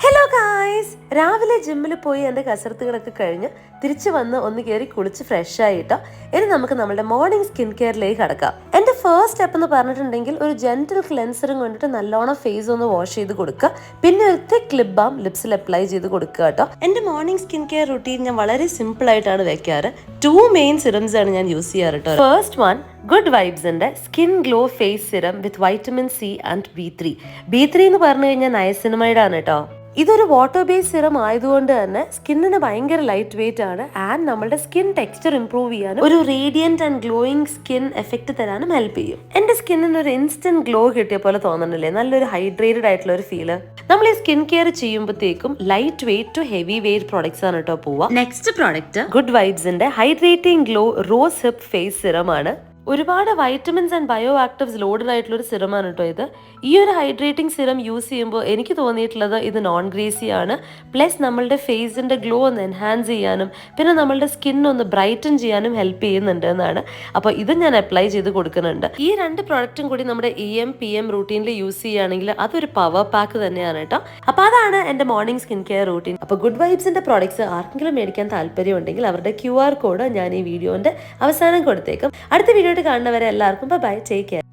Hello guys, രാവിലെ ജിമ്മിൽ പോയി എൻ്റെ കസരത്തുകളൊക്കെ കഴിഞ്ഞ് തിരിച്ചു വന്ന് ഒന്ന് കയറി കുളിച്ച് ഫ്രഷ് ആയിട്ടോ. ഇനി നമുക്ക് നമ്മുടെ മോർണിംഗ് സ്കിൻ കെയറിലേക്ക് കടക്കാം. എൻ്റെ ഫസ്റ്റ് സ്റ്റെപ്പ് എന്ന് പറഞ്ഞിട്ടുണ്ടെങ്കിൽ ഒരു ജെന്റിൽ ക്ലെൻസറും കൊണ്ടിട്ട് നല്ലോണം ഫേസ് ഒന്ന് വാഷ് ചെയ്ത് കൊടുക്കുക. പിന്നെ ഒരു തിക്ക് ലിപ് ബാം ലിപ്സിൽ അപ്ലൈ ചെയ്ത് കൊടുക്കുക കേട്ടോ. എൻ്റെ മോർണിംഗ് സ്കിൻ കെയർ റുട്ടീൻ ഞാൻ വളരെ സിമ്പിൾ ആയിട്ടാണ് വെക്കാറ്. 2 മെയിൻ സിറംസ് ആണ് ഞാൻ യൂസ് ചെയ്യാറ് കേട്ടോ. ഫസ്റ്റ് വൺ ഗുഡ് വൈബ്സിന്റെ skin glow face serum with vitamin C and B3 എന്ന് പറഞ്ഞു കഴിഞ്ഞാൽ നയസിനമൈഡ് ആണ് കേട്ടോ. ഇതൊരു വാട്ടർ ബേസ്ഡ് സിറം ആയതുകൊണ്ട് തന്നെ സ്കിന്നിന് ഭയങ്കര ലൈറ്റ് വെയിറ്റ് ആണ് ആൻഡ് നമ്മുടെ സ്കിൻ ടെക്സ്ചർ ഇംപ്രൂവ് ചെയ്യാനും ഒരു Radiant and glowing skin effect തരാനും ഹെൽപ്പ് ചെയ്യും. എന്റെ സ്കിന്നിന് ഒരു ഇൻസ്റ്റന്റ് ഗ്ലോ കിട്ടിയ പോലെ തോന്നുന്നില്ലേ? നല്ലൊരു ഹൈഡ്രേറ്റഡ് ആയിട്ടുള്ള ഒരു ഫീല്. നമ്മൾ ഈ സ്കിൻ കെയർ ചെയ്യുമ്പോഴത്തേക്കും light weight to heavy weight products ആണ് കേട്ടോ പോവാ. നെക്സ്റ്റ് പ്രോഡക്റ്റ് ഗുഡ് വൈബ്സിന്റെ hydrating glow rose hip face serum ആണ്. ഒരുപാട് vitamins and bio actives loaded ആയിട്ടുള്ള ഒരു സിറമാണ് കേട്ടോ ഇത്. ഈ ഒരു ഹൈഡ്രേറ്റിംഗ് സിറം യൂസ് ചെയ്യുമ്പോൾ എനിക്ക് തോന്നിയിട്ടുള്ളത് ഇത് നോൺ ഗ്രേസി ആണ്. പ്ലസ് നമ്മളുടെ ഫേസിന്റെ ഗ്ലോ ഒന്ന് എൻഹാൻസ് ചെയ്യാനും പിന്നെ നമ്മളുടെ സ്കിൻ ഒന്ന് ബ്രൈറ്റൻ ചെയ്യാനും ഹെൽപ്പ് ചെയ്യുന്നുണ്ട് എന്നാണ്. അപ്പോൾ ഇത് ഞാൻ അപ്ലൈ ചെയ്ത് കൊടുക്കുന്നുണ്ട്. ഈ 2 പ്രോഡക്റ്റും കൂടി നമ്മുടെ AM/PM റൂട്ടീനിൽ യൂസ് ചെയ്യുകയാണെങ്കിൽ അതൊരു പവർ പാക്ക് തന്നെയാണ് കേട്ടോ. അപ്പോൾ അതാണ് എൻ്റെ മോർണിംഗ് സ്കിൻ കെയർ റൂട്ടീൻ. അപ്പോൾ ഗുഡ് വൈബ്സിന്റെ പ്രോഡക്ട്സ് ആർക്കെങ്കിലും മേടിക്കാൻ താല്പര്യം ഉണ്ടെങ്കിൽ അവരുടെ QR കോഡ് ഞാൻ ഈ വീഡിയോന്റെ അവസാനം കൊടുത്തേക്കും. അടുത്ത വീഡിയോ കാണുന്നവരെ എല്ലാവർക്കും ബൈ, ടേക്ക് കെയർ.